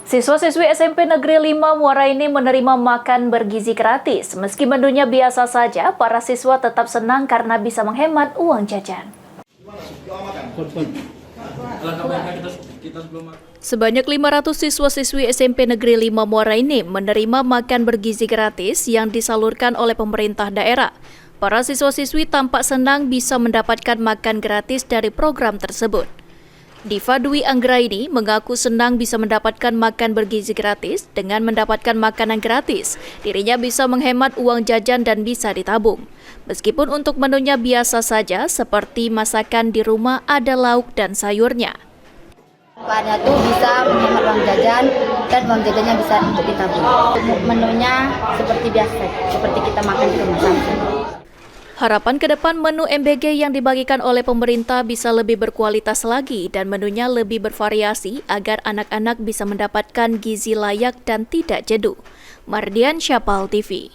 Siswa-siswi SMP Negeri 5 Muara ini menerima makan bergizi gratis. Meski menunya biasa saja, para siswa tetap senang karena bisa menghemat uang jajan. Sebanyak 500 siswa-siswi SMP Negeri 5 Muara ini menerima makan bergizi gratis yang disalurkan oleh pemerintah daerah. Para siswa-siswi tampak senang bisa mendapatkan makan gratis dari program tersebut. Diva Dwi Anggraini mengaku senang bisa mendapatkan makan bergizi gratis. Dengan mendapatkan makanan gratis, dirinya bisa menghemat uang jajan dan bisa ditabung. Meskipun untuk menunya biasa saja, seperti masakan di rumah ada lauk dan sayurnya. Manfaatnya tuh bisa menghemat uang jajan dan uang jajannya bisa untuk ditabung. Menunya seperti biasa, seperti kita makan di rumah saja. Harapan ke depan menu MBG yang dibagikan oleh pemerintah bisa lebih berkualitas lagi dan menunya lebih bervariasi agar anak-anak bisa mendapatkan gizi layak dan tidak jenuh. Mardian Syapal TV.